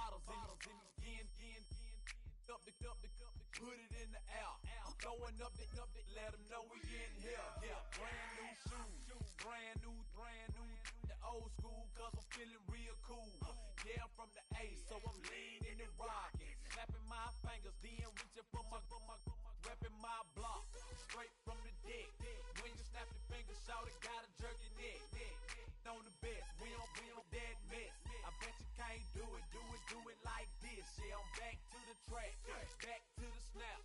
bottles in again. Up the put it in the air. I'm throwing up the, let them know we in here. Yeah, brand new shoes, brand new. The old school, cause I'm feeling real cool. Yeah, I'm from the A, so I'm leaning and rocking. Snapping my fingers, then reaching for my repping my block. Straight from the deck. When you snap your fingers, shout it, gotta jerk your neck. On the best, we don't that mess. I bet you can't do it like this. Yeah, I'm back to the track, back to the snap.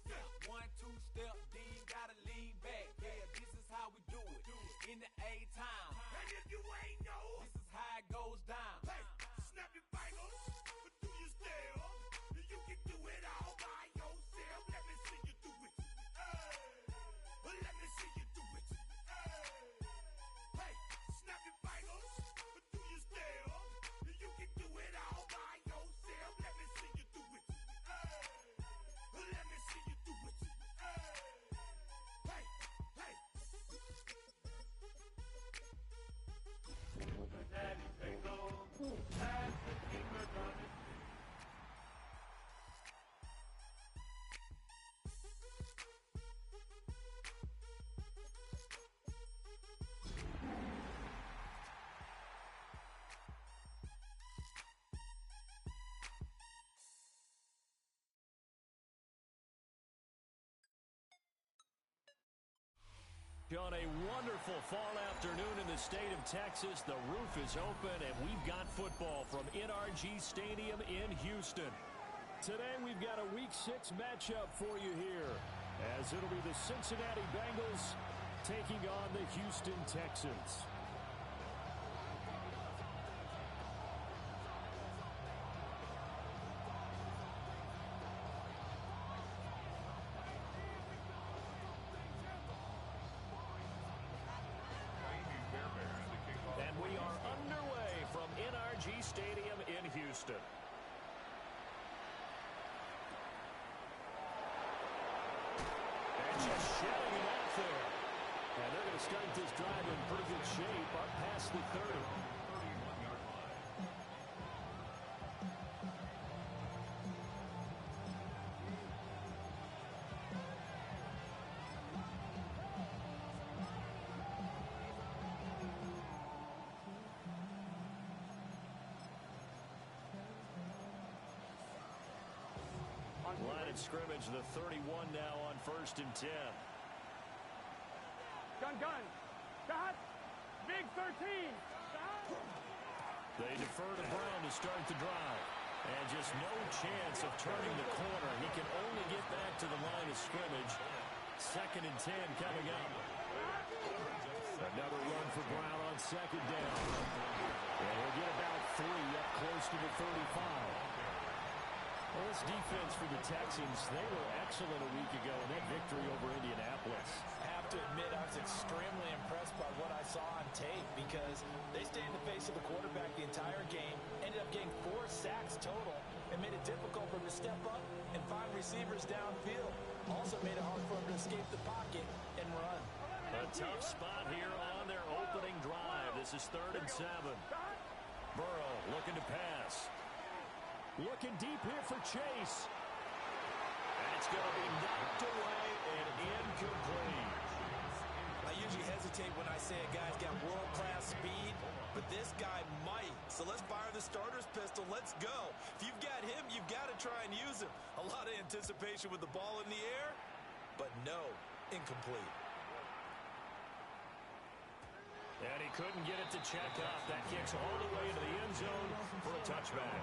1, 2 step, then gotta lean back. Yeah, this is how we do it in the A time. And if you ain't know, this is how it goes down. Hey, snap your fingers, but do you still? You can do it all by yourself. Let me see you do it. Hey, let me see you do it. Hey, snap your fingers, but do you still? You can do it all by yourself. Let me see you do it. Let me see you do it. Hey. Daddy Pickle, pass the keeper running. On a wonderful fall afternoon in the state of Texas, the roof is open and we've got football from NRG Stadium in Houston. Today we've got a Week 6 matchup for you here, as it'll be the Cincinnati Bengals taking on the Houston Texans. And we are underway from NRG Stadium in Houston. And just shedding him out there. And they're going to start this drive in pretty good shape up past the 30. 31-yard line. Line of scrimmage, the 31 now on 1st and 10. Gun. Got. Big 13. They defer to Brown to start the drive. And just no chance of turning the corner. He can only get back to the line of scrimmage. 2nd and 10 coming up. Another run for Brown on 2nd down. And he'll get about 3 up close to the 35. Well, this defense for the Texans, they were excellent a week ago in that victory over Indianapolis. I have to admit, I was extremely impressed by what I saw on tape because they stayed in the face of the quarterback the entire game, ended up getting 4 sacks total, and made it difficult for him to step up and find receivers downfield. Also made it hard for him to escape the pocket and run. A tough spot here on their opening drive. This is 3rd and 7. Burrow looking to pass. Looking deep here for Chase. And it's going to be knocked away and incomplete. I usually hesitate when I say a guy's got world-class speed, but this guy might. So let's fire the starter's pistol. Let's go. If you've got him, you've got to try and use him. A lot of anticipation with the ball in the air, but no, incomplete. And he couldn't get it to check up. That kicks all the way to the end zone for a touchback.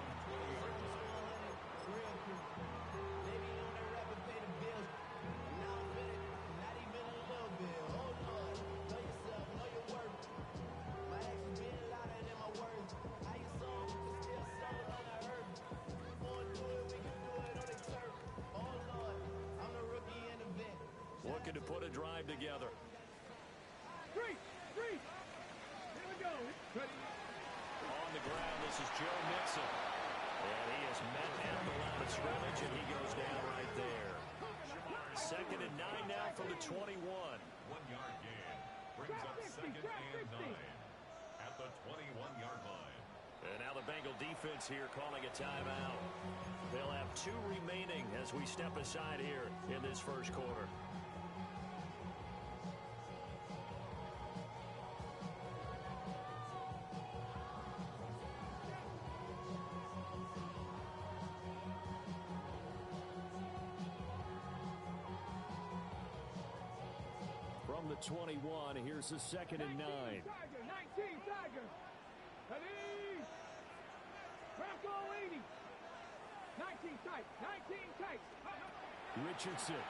Looking to put a drive together. Three. Here we go. Ready. On the ground, this is Joe Mixon. And he is met at the line of scrimmage, and he goes down right there. 2nd and 9 now from the 21. 1-yard gain. Brings up 2nd and 9 at the 21-yard line. And now the Bengal defense here calling a timeout. They'll have 2 remaining as we step aside here in this first quarter. From the 21, here's the 2nd and 9. Tiger, 19, Tiger. Ready? Bronco 80. 19 tight, 19 tight. Richardson.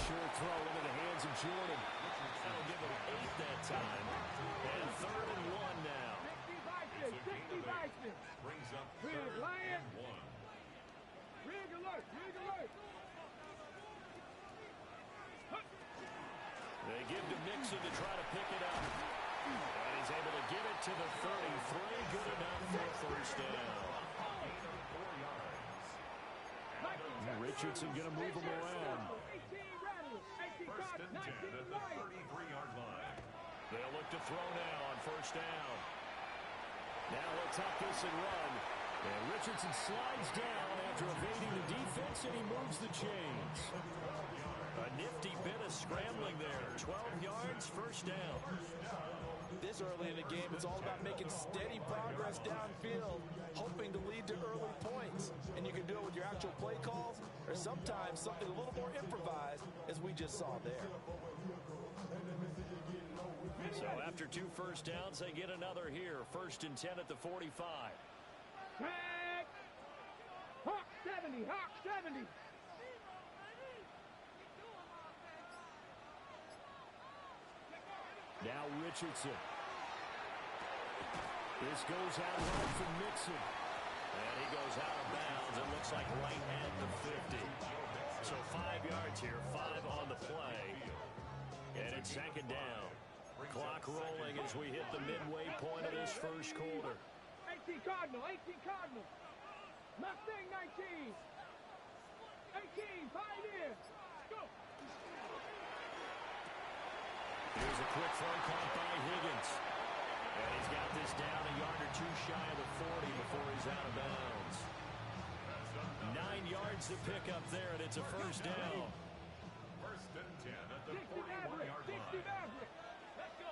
Sure throw into the hands of Jordan. That'll give him 8 that time. And 3rd and 1 now. 60 Bison. Brings up Rig, 3rd Lion. and 1. Rig alert, rig alert. They give to Mixon to try to pick it up. And he's able to get it to the 33. Good enough for 1st down. 4 yards. Richardson going to move him around. 18 rattle, 18 First cock, and 10 at 19 the right. 33-yard line. They'll look to throw now on 1st down. Now he'll tuck this and run. And Richardson slides down after evading the defense, and he moves the chains. A nifty bit of scrambling there. 12 yards, 1st down. This early in the game, it's all about making steady progress downfield, hoping to lead to early points. And you can do it with your actual play calls, or sometimes something a little more improvised, as we just saw there. So after 2 1st downs, they get another here. 1st and 10 at the 45. Track. Hawk 70, Hawk 70. Now Richardson. This goes out right from Mixon. And he goes out of bounds. It looks like right at the 50. So 5 yards here, 5 on the play. And it's 2nd down. Clock rolling as we hit the midway point of this first quarter. 18 Cardinal, 18 Cardinal. Mustang 19. 18, Pioneer. Go. Here's a quick throw caught by Higgins. And he's got this down a yard or 2 shy of the 40 before he's out of bounds. 9 yards to pick up there, and it's a 1st down. 1st and 10 at the 60 Maverick, 41-yard 60 line. Maverick. Let's go.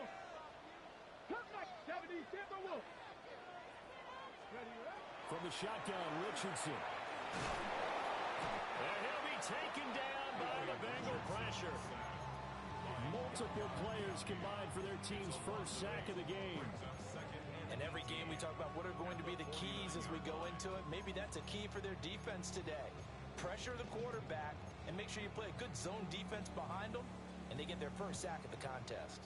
Come back, 70 Timberwolf. Ready, right? From the shotgun, Richardson. And he'll be taken down by the Bengal pressure. Multiple players combined for their team's 1st sack of the game. And every game we talk about what are going to be the keys as we go into it. Maybe that's a key for their defense today. Pressure the quarterback and make sure you play a good zone defense behind them, and they get their 1st sack of the contest.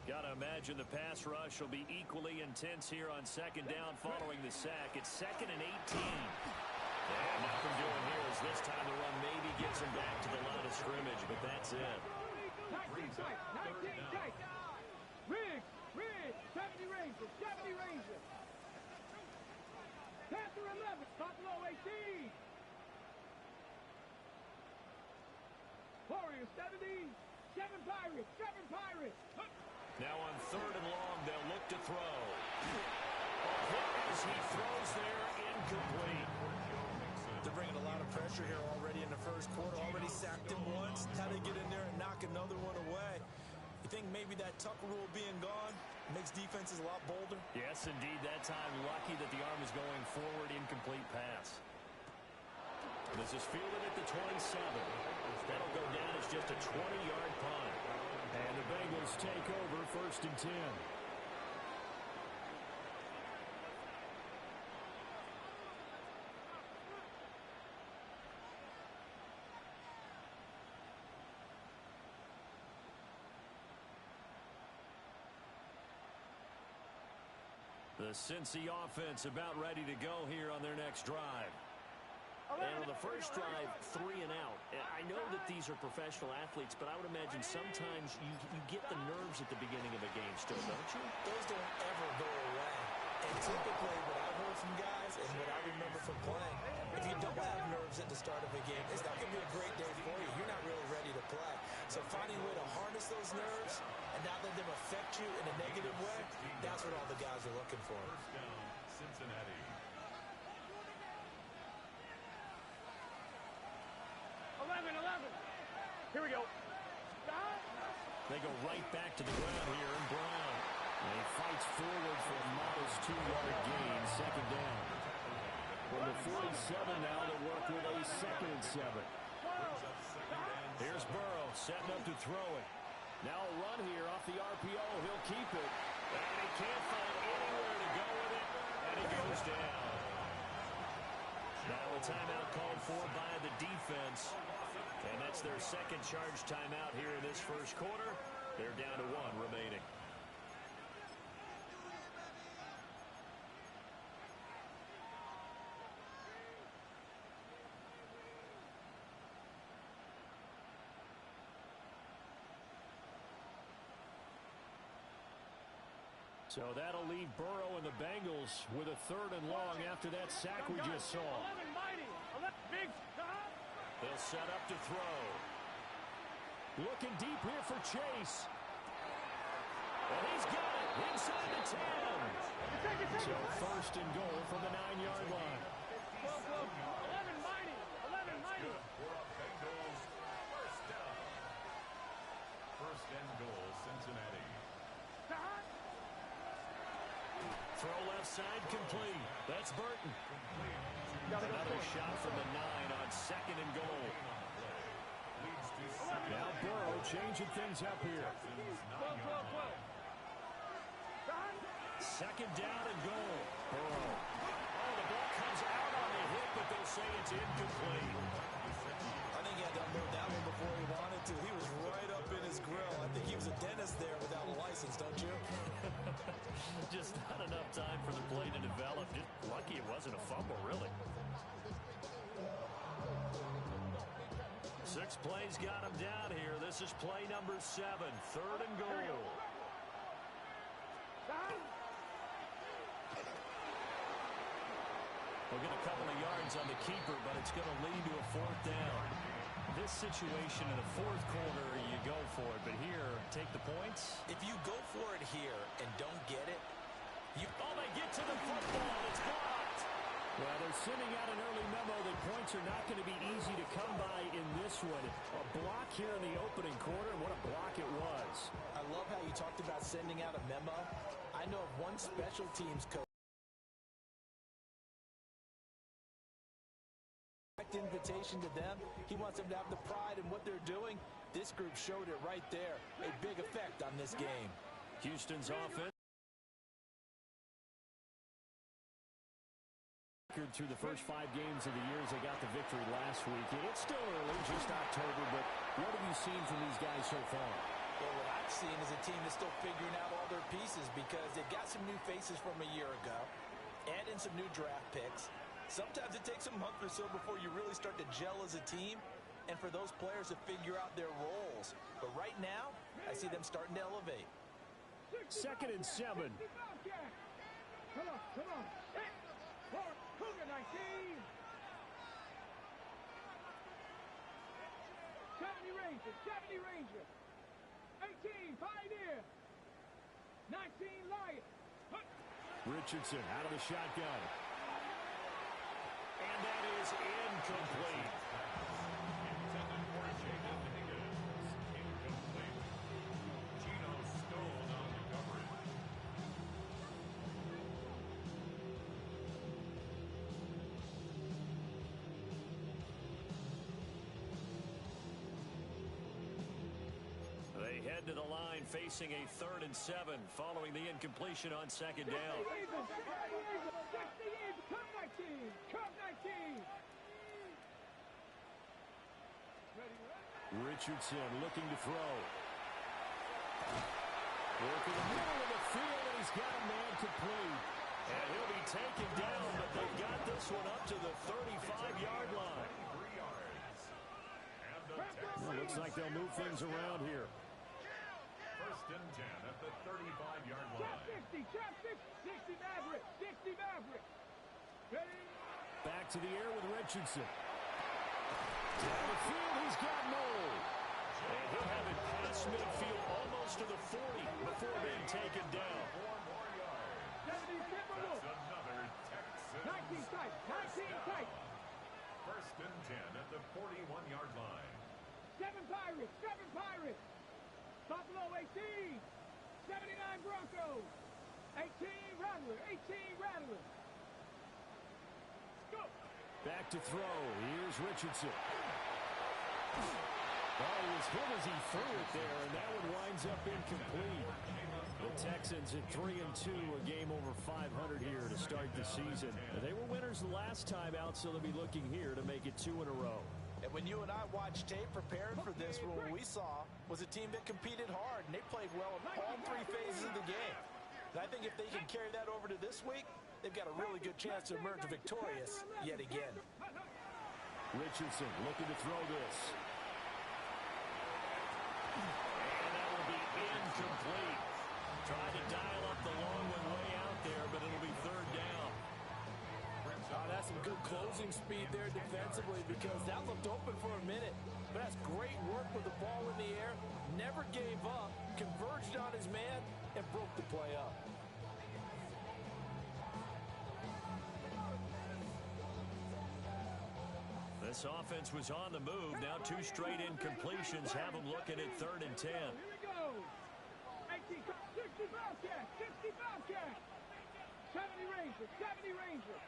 Got to imagine the pass rush will be equally intense here on 2nd down following the sack. It's 2nd and 18. And nothing doing here as this time the run maybe gets him back to the line of scrimmage, but that's it. 19 tight, 19 tight. Rig, 70 Ranger, 70 Ranger. Panther 11, Buffalo 18. Warrior 70, 7 Pirates, 7 Pirates. Now on 3rd and long, they'll look to throw. A hit as he throws there, incomplete. They're bringing a lot of pressure here already in the first quarter. Already sacked him once. How they get in there and knock another one away. You think maybe that Tucker rule being gone makes defenses a lot bolder? Yes, indeed. That time, lucky that the arm is going forward. Incomplete pass. This is fielded at the 27. That'll go down as just a 20-yard punt. And the Bengals take over 1st and 10. The Cincy offense about ready to go here on their next drive. And on the first drive, 3 and out. I know that these are professional athletes, but I would imagine sometimes you get the nerves at the beginning of a game still, don't you? Those don't ever go away. And typically what I've heard from guys and what I remember from playing, if you don't have nerves at the start of a game, it's not going to be a great day for you. You're not really ready to play. So finding a way to harness those nerves and not let them affect you in a negative way, that's what all the guys are looking for. First down, Cincinnati. 11. Here we go. Stop. They go right back to the ground here, and Brown. And he fights forward for a modest 2-yard gain, second down. From the 47 now, they work with a 2nd and 7. Here's Burrow setting up to throw it. Now a run here off the RPO. He'll keep it. And he can't find anywhere to go with it. And he goes down. Now a timeout called for by the defense. And that's their second charge timeout here in this first quarter. They're down to 1 remaining. So that'll leave Burrow and the Bengals with a 3rd and long after that sack we just saw. 11 mighty. 11 big. Stop. He'll set up to throw. Looking deep here for Chase. And he's got it inside the 10. So 1st and goal from the 9-yard line. 11 mighty. 11 mighty. For a Bengals first down. 1st and goal, Cincinnati. Stop. Throw left side complete. That's Burton. Another shot from the 9 on 2nd and goal. Now Burrow changing things up here. 2nd down and goal. Burrow. Oh, the ball comes out on the hit, but they'll say it's incomplete. I think he had to unload that one before he wanted to. He was right up in his grill. I think he was a dentist there without a license, don't you? Just not enough time for the play to develop. Just lucky it wasn't a fumble, really. 6 plays got him down here. This is play number 7. 3rd and goal. We'll get a couple of yards on the keeper, but it's going to lead to a 4th down. This situation in the 4th quarter, you go for it. But here, take the points. If you go for it here and don't get it, Oh, they get to the football. It's blocked. Well, they're sending out an early memo that points are not going to be easy to come by in this one. A block here in the opening quarter, and what a block it was. I love how you talked about sending out a memo. I know of one special teams coach. Invitation to them. He wants them to have the pride in what they're doing. This group showed it right there. A big effect on this game. Houston's offense through the first 5 games of the year as they got the victory last week. It's still early, just October, but what have you seen from these guys so far? Well, what I've seen is a team that's still figuring out all their pieces because they've got some new faces from a year ago, add in some new draft picks. Sometimes it takes a month or so before you really start to gel as a team and for those players to figure out their roles. But right now, I see them starting to elevate. 2nd and 7. Come on, come on. Cougar 19. 70 Rangers, 70 Rangers. 18 Pioneer. 19 Lions. Richardson out of the shotgun. And that is incomplete. Intended for Jaden Higgins. Incomplete. Gino Stone on the coverage. They head to the line facing a 3rd and 7 following the incompletion on 2nd down. Richardson looking to throw. Working the middle of the field, and he's got a man complete. And he'll be taken down, but they've got this one up to the 35-yard line. 3 yards. And the Well, looks like they'll move things around here. First and 10 at the 35-yard Trap line. 60, trap 60 Maverick, 60 Maverick. Ready? Back to the air with Richardson. Down the field, he's got Mole. And he'll have it past midfield almost to the 40 before being taken down. 4 more yards. 70 Timberwolf. That's another Texans 19 tight, 19 tight. First and 10 at the 41-yard line. 7 Pirates, 7 Pirates. Buffalo 18. 79 Broncos. 18 Rattler, 18 Rattler. Go. Back to throw. Here's Richardson. Oh, he was hit as he threw it there, and that one winds up incomplete. The Texans at 3-2, a game over 500 here to start the season. They were winners the last time out, so they'll be looking here to make it 2 in a row. And when you and I watched tape preparing for this, what we saw was a team that competed hard, and they played well in all 3 phases of the game. And I think if they can carry that over to this week, they've got a really good chance to emerge victorious yet again. Richardson looking to throw this. And that will be incomplete. Tried to dial up the long one way out there, but it'll be 3rd down. Oh, that's some good closing speed there defensively because that looked open for a minute. But that's great work with the ball in the air. Never gave up, converged on his man, and broke the play up. This offense was on the move. Now 2 straight incompletions have them looking at 3rd and 10. Here we go. 18, 60 Bobcat, 60 Bobcat. 70 Ranger, 70 Ranger.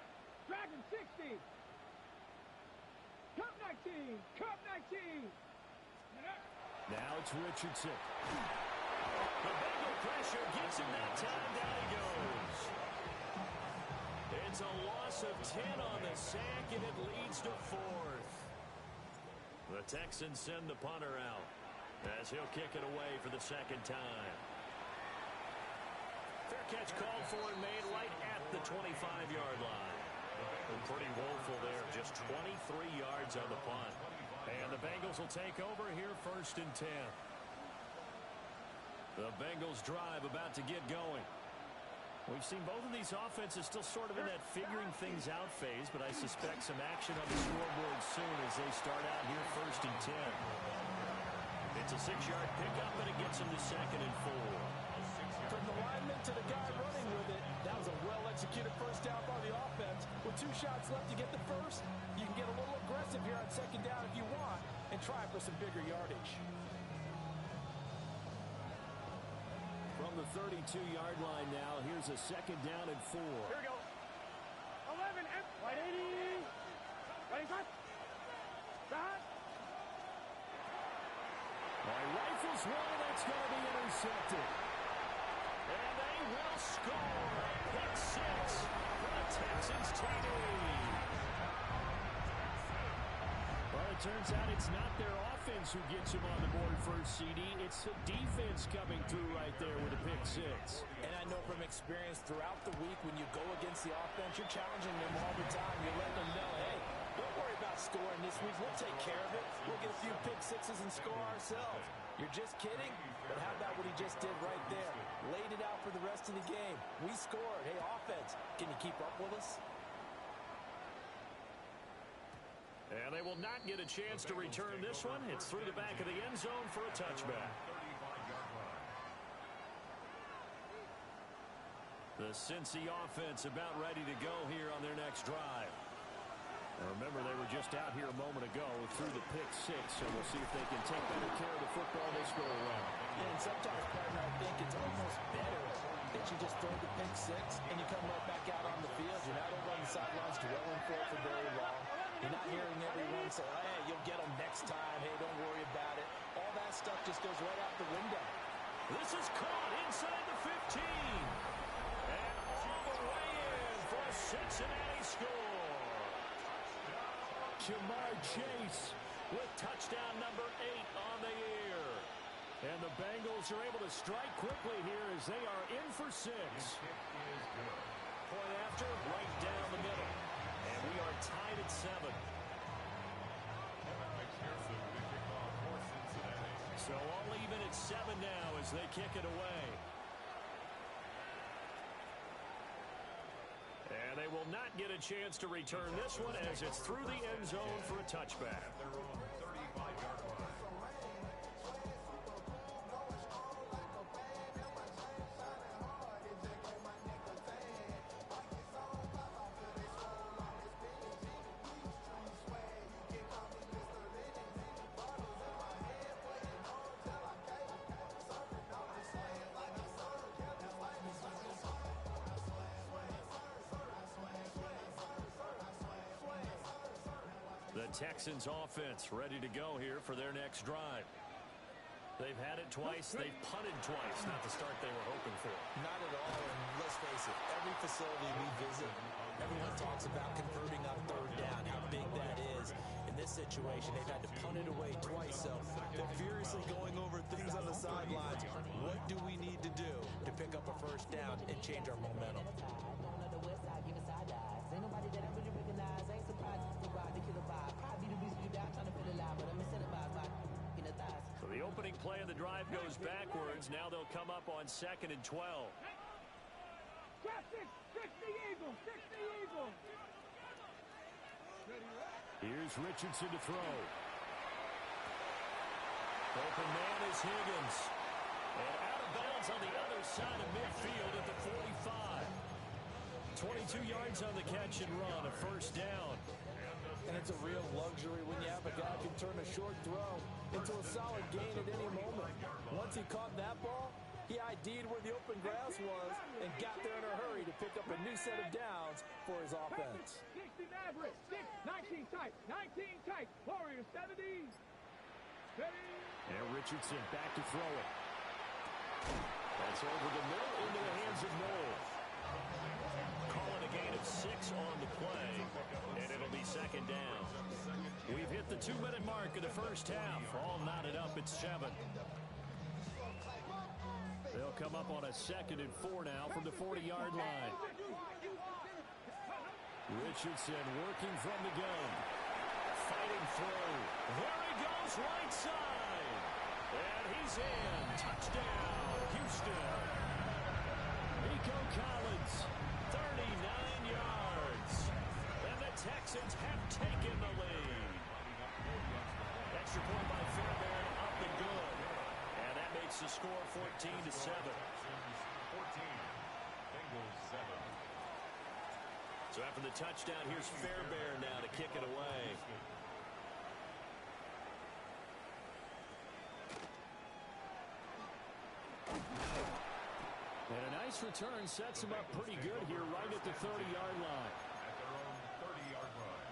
Dragon 60. Cup 19, Cup 19. Now it's Richardson. The Bengal pressure gets him that time. Down he goes. It's a loss of 10 on the sack, and it leads to 4th. The Texans send the punter out as he'll kick it away for the 2nd time. Fair catch called for and made right at the 25-yard line. Pretty woeful there, just 23 yards on the punt. And the Bengals will take over here 1st and 10. The Bengals drive about to get going. We've seen both of these offenses still sort of in that figuring things out phase, but I suspect some action on the scoreboard soon as they start out here 1st and 10. It's a 6-yard pickup, and it gets them to 2nd and 4. From the lineman to the guy running with it, that was a well-executed first down by the offense. With 2 shots left to get the first, you can get a little aggressive here on 2nd down if you want and try for some bigger yardage. From the 32-yard line now, here's a 2nd down and 4. Here we go. 11, White 80. White 5. Stop. Rifles one, that's going to be intercepted. And they will score. Pick 6 for the Texans TD. Well, it turns out it's not their offense who gets them on the board first, CD. It's the defense coming through right there with a pick 6. And I know from experience throughout the week when you go against the offense, you're challenging them all the time. You're letting them know, hey, don't worry about scoring this week. We'll take care of it. We'll get a few pick 6s and score ourselves. You're just kidding? But how about what he just did right there? Laid it out for the rest of the game. We scored. Hey, offense, can you keep up with us? And they will not get a chance to return this one. It's through the back of the end zone for a touchback. The Cincy offense about ready to go here on their next drive. And remember, they were just out here a moment ago through the pick 6, so we'll see if they can take better care of the football this go around. And sometimes, partner, I think it's almost better that you just throw the pick 6 and you come right back out on the field. You're not over on the sidelines dwelling for it for very long. You're not hearing everyone say, hey, you'll get them next time. Hey, don't worry about it. All that stuff just goes right out the window. This is caught inside the 15. And all the way in for a Cincinnati score. Jamar Chase with touchdown number 8 on the year. And the Bengals are able to strike quickly here as they are in for 6. Point after, right down the middle. And we are tied at 7. So all even at 7 now as They kick it away. And they will not get a chance to return this one as it's through the end zone for a touchback. At their own 35-yard line. The Texans offense ready to go here for their next drive. They've had it twice. They've punted twice. Not the start they were hoping for. Not at all, and let's face it, every facility we visit, everyone talks about converting on third down, how big that is. In this situation, they've had to punt it away twice, so they're furiously going over things on the sidelines. What do we need to do to pick up a first down and change our momentum? So the opening play of the drive goes backwards. Now they'll come up on 2nd and 12. Here's Richardson to throw. Open man is Higgins. And out of bounds on the other side of midfield at the 45. 22 yards on the catch and run, a first down. And it's a real luxury when you have a guy who can turn a short throw into a solid gain at any moment. Once he caught that ball, he ID'd where the open grass was and got there in a hurry to pick up a new set of downs for his offense. 60 Mavericks, 19 tight, 19 tight, Warriors 70. And Richardson back to throw it. That's over the middle into the hands of Noel. Calling a gain of 6 on the play, and it'll be 2nd down. We've hit the 2-minute mark of the first half. All knotted up at 7. They'll come up on a 2nd and 4 now from the 40-yard line. Richardson working from the gun. Fighting through. There he goes, right side. And he's in. Touchdown, Houston. Nico Collins, 39 yards. And the Texans have taken the lead. Extra point by Fairbairn, up and good. And that makes the score 14-7. 14. Bengals 7. So after the touchdown, here's Fairbairn now to kick it away. And a nice return sets him up pretty good here right at the 30-yard line. At their own 30-yard line.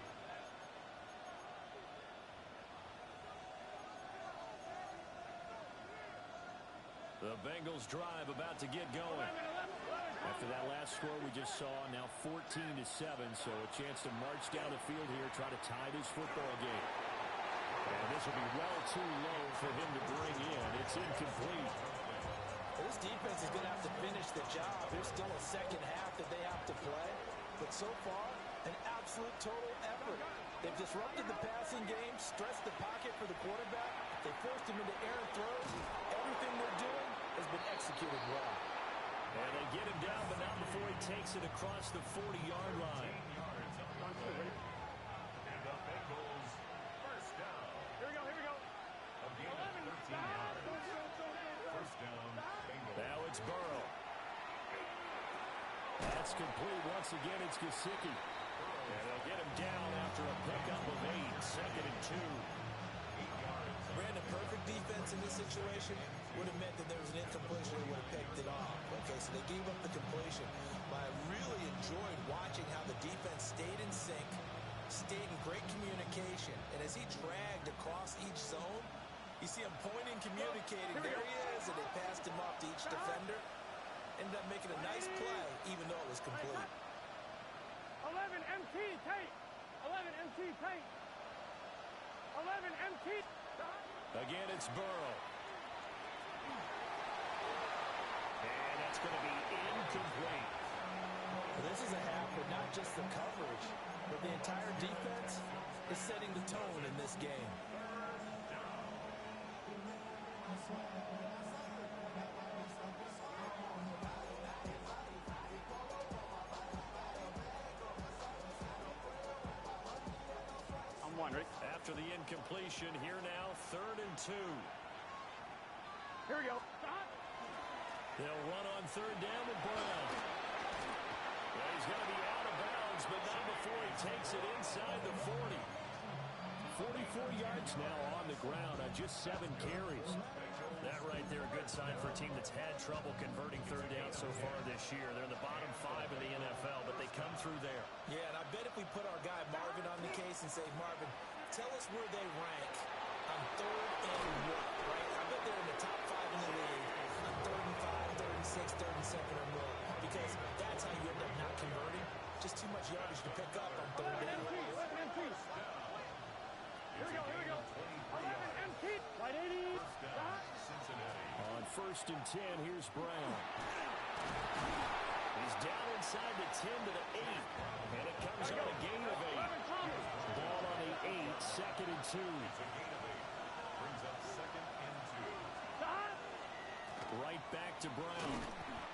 The Bengals drive about to get going. After that last score we just saw, now 14-7, so a chance to march down the field here, try to tie this football game. And this will be well too low for him to bring in. It's incomplete. This defense is going to have to finish the job. There's still a second half that they have to play. But so far, an absolute total effort. They've disrupted the passing game, stressed the pocket for the quarterback. They forced him into errant throws. Everything they're doing has been executed well. And they get him down, but not before he takes it across the 40-yard line. 10 yards on the play. And the Bengals first down. Here we go. A gain of 13 yards. First down, Bengals. Now it's Burrow. That's complete. Once again, it's Gesicki. And they'll get him down after a pickup of 8. 2nd and 2. 8 yards. Brandon, perfect defense in this situation would have meant that there was an incompletion and would have picked it off. Okay, so they gave up the completion. But I really enjoyed watching how the defense stayed in sync, stayed in great communication. And as he dragged across each zone, you see him pointing, communicating. There he is, and they passed him off to each defender. Ended up making a nice play, even though it was complete. 11 MT tape. 11 MT tape. 11 MT. Again, it's Burrow. And that's going to be incomplete. This is a half where not just the coverage, but the entire defense is setting the tone in this game. after the incompletion. Here now, 3rd and 2. Here we go. Stop. They'll run on 3rd down with Brown. Well, he's going to be out of bounds, but not before he takes it inside the 40. 44 yards now on the ground on just 7 carries. That right there, a good sign for a team that's had trouble converting 3rd down so far this year. They're in the bottom 5 of the NFL, but they come through there. Yeah, and I bet if we put our guy Marvin on the case and say, Marvin, tell us where they rank on 3rd and what, right? I bet they're in the top 5 in the league on 3rd and 5, 3rd and 6, 3rd and 2nd or more, because that's how you end up not converting. Just too much yardage to pick up on 3rd down. 11 MT. Here we go, here we go. 11 MT. Right 80. Stop. On 1st and 10, here's Brown. He's down inside the 10 to the 8, and it comes on a gain of 8. Ball on the 8, 2nd and 2. Brings up 2nd and 2. Stop. Right back to Brown.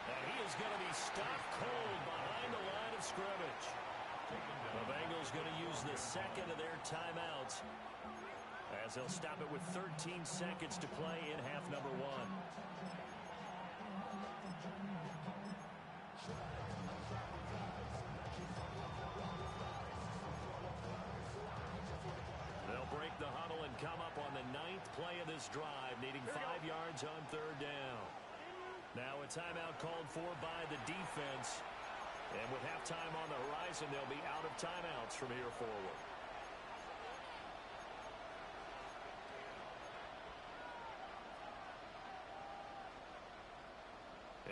And he is going to be stopped cold behind the line of scrimmage. The Bengals going to use the 2nd of their timeouts, as they'll stop it with 13 seconds to play in half number 1. They'll break the huddle and come up on the 9th play of this drive, needing 5 yards on 3rd down. Now a timeout called for by the defense. And with halftime on the horizon, they'll be out of timeouts from here forward.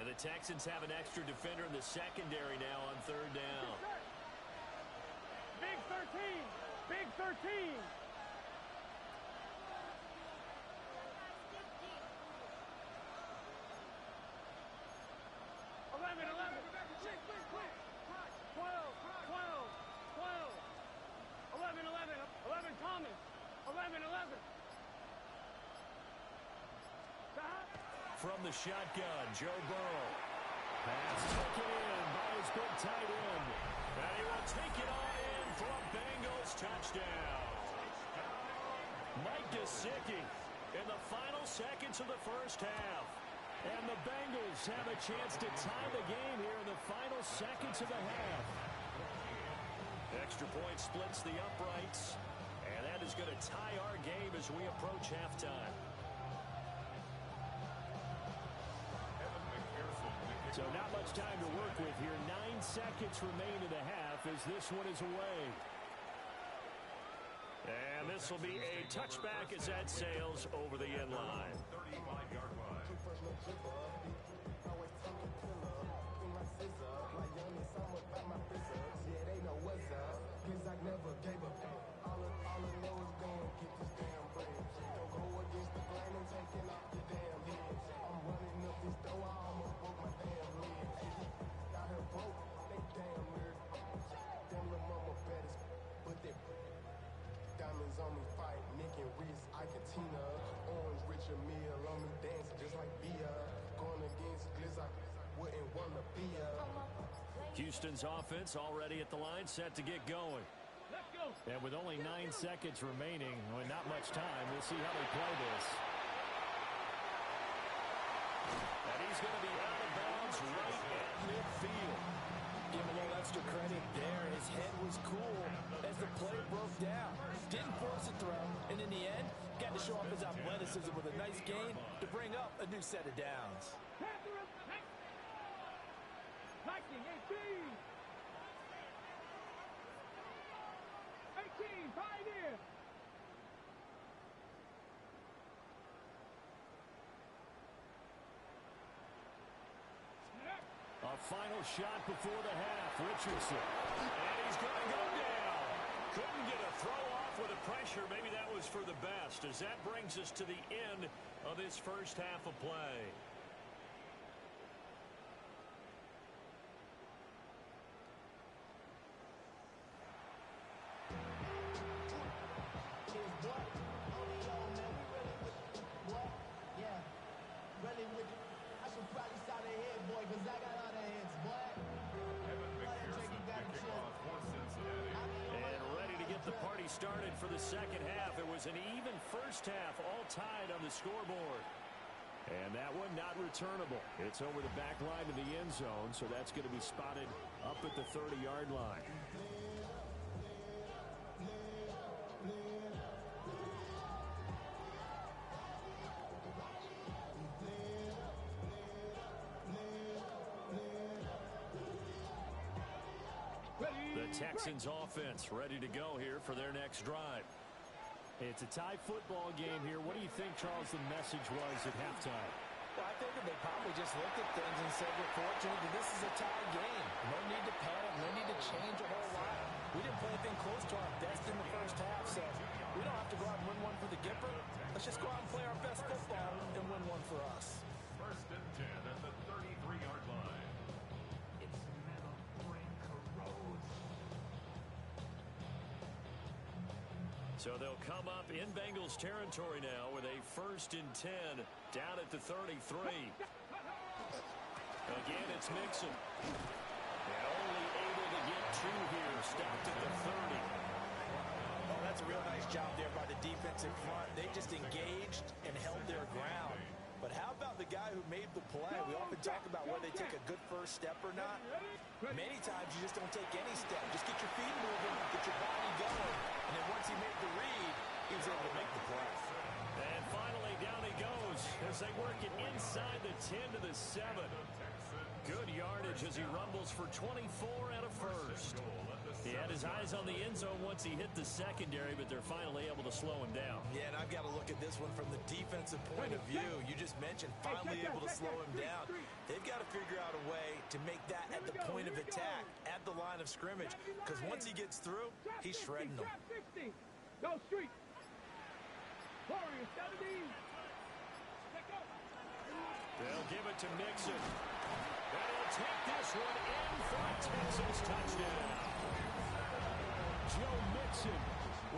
And the Texans have an extra defender in the secondary now on 3rd down. Big 13. Big 13. From the shotgun, Joe Burrow. Pass taken in by his big tight end. And he will take it all in for a Bengals touchdown. Mike Gesicki in the final seconds of the first half. And the Bengals have a chance to tie the game here in the final seconds of the half. Extra point splits the uprights. And that is going to tie our game as we approach halftime. So not much time to work with here. 9 seconds remain in the half as this one is away. And this will be a touchback as that sails over the end line. 35-yard line. On me fight, Nick and Reese, Ike and Tina, Orange Richard Mill on me dancing just like Bia, going against Gliss, I wouldn't want to be Houston's offense already at the line, set to get going. Let's go. And with only 9 seconds remaining, well, not much time, we'll see how they play this. And he's going to be out of bounds right at midfield. Give him a little extra credit there. His head was cool as the play broke down. Didn't force a throw, and in the end, got to show off his athleticism with a nice gain to bring up a new set of downs. 18, pioneer. A final shot before the half. Richardson. And he's going to go down. Couldn't get a throw off with the pressure. Maybe that was for the best, as that brings us to the end of this first half of play. The party started for the second half. It was an even first half, all tied on the scoreboard. And that one not returnable. It's over the back line of the end zone, so that's going to be spotted up at the 30-yard line. The Texans offense ready to go here for their next drive. It's a tie football game here. What do you think, Charles, the message was at halftime? Well, I think that they probably just looked at things and said, we're fortunate that this is a tie game. No need to panic, no need to change a whole lot. We didn't play anything close to our best in the first half, so we don't have to go out and win one for the Gipper. Let's just go out and play our best football and win one for us. First and 10 at the 33-yard line. So they'll come up in Bengals territory now with a first and 10 down at the 33. Again, it's Mixon. And only able to get two here, stopped at the 30. Oh, that's a real nice job there by the defense in front. They just engaged and held their ground. But how about the guy who made the play? We often talk about whether they take a good first step or not. Many times you just don't take any step. Just get your feet moving, get your body going. And then once he made the read, he was able to make the play. And finally, down he goes as they work it inside the 10 to the 7. Good yardage as he rumbles for 24 and a first. He had his eyes on the end zone once he hit the secondary, but they're finally able to slow him down. Yeah, and I've got to look at this one from the defensive point of view. You just mentioned finally able to slow him down. They've got to figure out a way to make that at the point of attack, at the line of scrimmage, because once he gets through, he's shredding them. Go street. Warriors 70. They'll give it to Mixon. And he'll take this one in for a Texans touchdown. Joe Mixon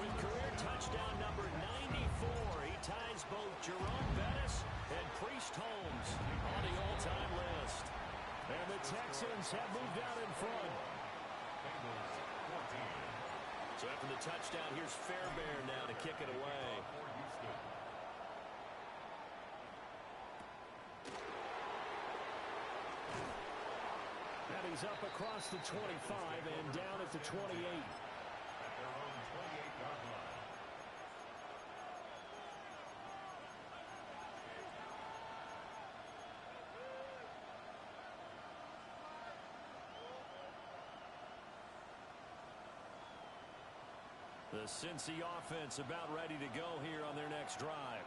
with career touchdown number 94. He ties both Jerome Bettis and Priest Holmes on the all-time list. And the Texans have moved out in front. So after the touchdown, here's Fairbairn now to kick it away. And he's up across the 25 and down at the 28. At their own 28-yard line. The Cincy offense about ready to go here on their next drive.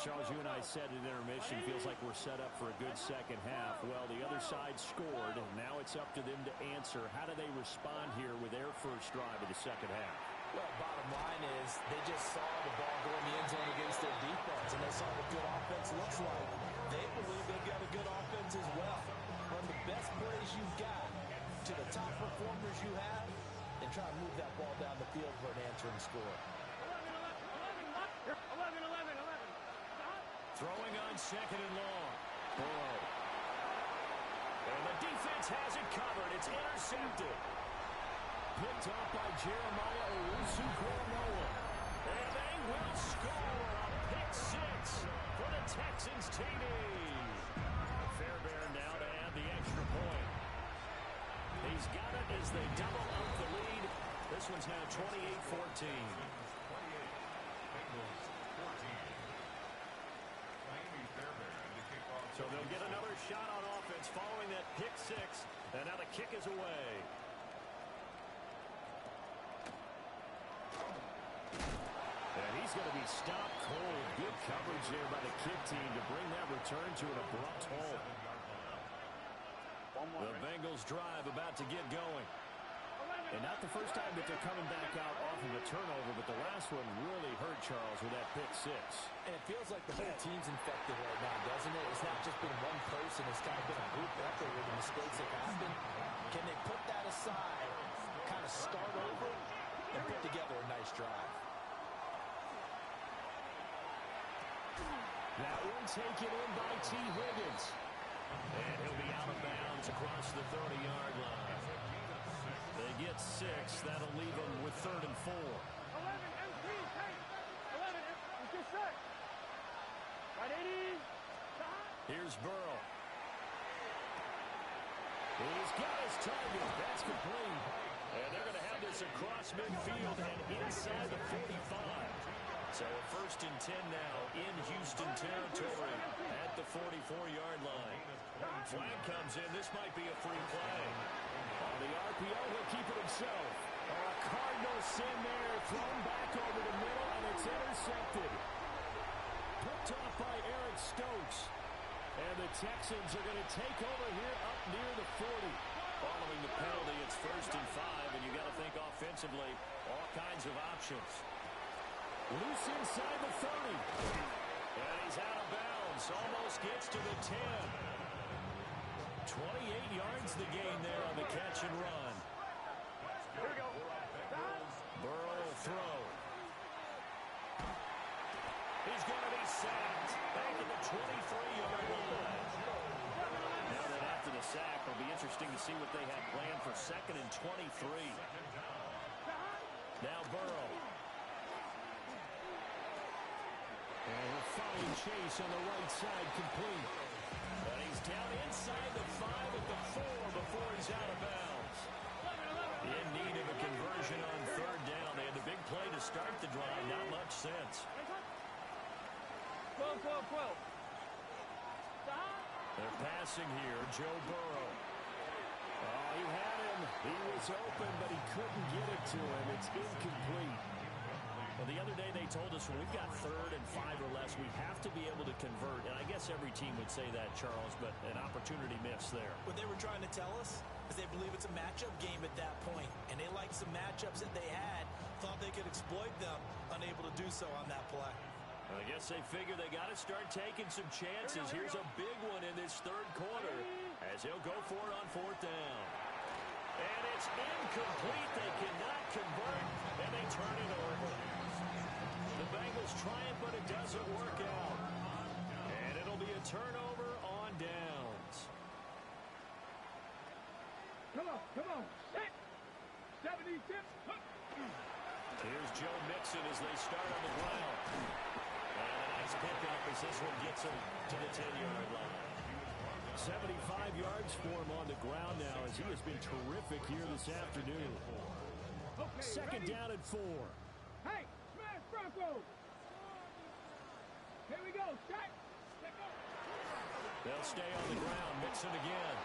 Charles, you and I said at intermission, feels like we're set up for a good second half. Well, the other side scored, and now it's up to them to answer. How do they respond here with their first drive of the second half? Well, bottom line is they just saw the ball go in the end zone against their defense, and they saw what good offense looks like. They believe they've got a good offense as well. Run the best plays you've got to the top performers you have, and try to move that ball down the field for an answering score. 11. Throwing on second and long. Burrow. And the defense has it covered. It's intercepted. Picked up by Jeremiah Owusu-Koramoah. And they will score a pick six for the Texans TD. Fairbairn now to add the extra point. He's got it as they double up the lead. This one's now 28-14. So they'll get another shot on offense following that pick six. And now the kick is away. And he's going to be stopped cold. Good coverage there by the kick team to bring that return to an abrupt halt. The Bengals drive about to get going. And not the first time that they're coming back out off of a turnover, but the last one really hurt Charles with that pick six. And it feels like the whole team's infected right now, doesn't it? It's not just been one person. It's kind of been a group effort with the mistakes that happen. Can they put that aside, kind of start over, and put together a nice drive? That one taken in by T. Higgins. And he'll be out of bounds across the 30-yard line. They get 6. That'll leave them with 3rd and 4. 11 MP, hey, 11, it's just set. Right, 80. Here's Burrow. He's got his target. That's complete. And they're going to have this across midfield and inside the 45. So a 1st and 10 now in Houston territory at the 44-yard line. Flag comes in. This might be a free play. On the RPO, he'll keep it himself. A Cardinal sin there, thrown back over the middle, and it's intercepted. Picked off by Eric Stokes. And the Texans are going to take over here up near the 40. Following the penalty, it's 1st and 5, and you got to think offensively, all kinds of options. Loose inside the 30. And he's out of bounds. Almost gets to the 10. 28 yards the gain there on the catch and run. Here we go. Burrow will throw. He's going to be sacked back at the 23-yard line. Now that after the sack, it'll be interesting to see what they have planned for 2nd and 23. Now Burrow. And a fine chase on the right side complete. But he's down inside the 5 at the 4 before he's out of bounds. In need of a conversion on 3rd down. They had the big play to start the drive. Not much sense. 12, 12, 12. They're passing here. Joe Burrow. Oh, he had him. He was open, but he couldn't get it to him. It's incomplete. Well, the other day they told us when we've got 3rd and 5 or less, we have to be able to convert. And I guess every team would say that, Charles, but an opportunity missed there. What they were trying to tell us is they believe it's a matchup game at that point, and they liked some matchups that they had, thought they could exploit them, unable to do so on that play. I guess they figure they got to start taking some chances. Here's a big one in this 3rd quarter as he'll go for it on 4th down. And it's incomplete. They cannot convert, and they turn it over. The Bengals try it, but it doesn't work out. And it'll be a turnover on downs. Come on. Set. 70 tips. Here's Joe Mixon as they start on the ground. And a nice pickup as this one gets him to the 10-yard line. 75 yards for him on the ground now as he has been terrific here this afternoon. Okay, 2nd ready? down and 4. Hey, smash Broncos. Here we go. Set. They'll stay on the ground. Mixon again.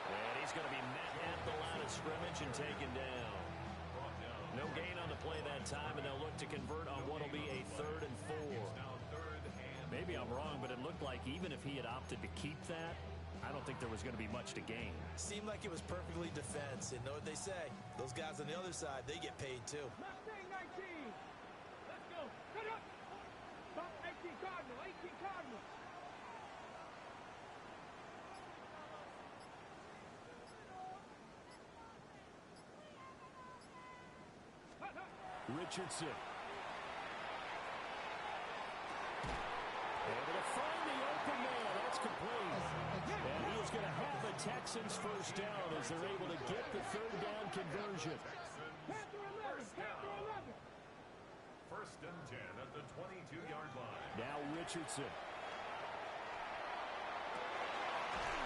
And he's going to be met at the line of scrimmage and taken down. No gain on the play that time, and they'll look to convert on what will be a 3rd and 4. Maybe I'm wrong, but it looked like even if he had opted to keep that, I don't think there was going to be much to gain. Seemed like it was perfectly defense, and know what they say. Those guys on the other side, they get paid too. Mustang 19. Let's go. Cut up. Top 18 Cardinal. 18 Cardinal. Richardson. Able to find the open man. That's complete. And he is going to have the Texans 1st down as they're able to get the 3rd down conversion. Panther 11. Panther 11. 1st and 10 at the 22-yard line. Now Richardson.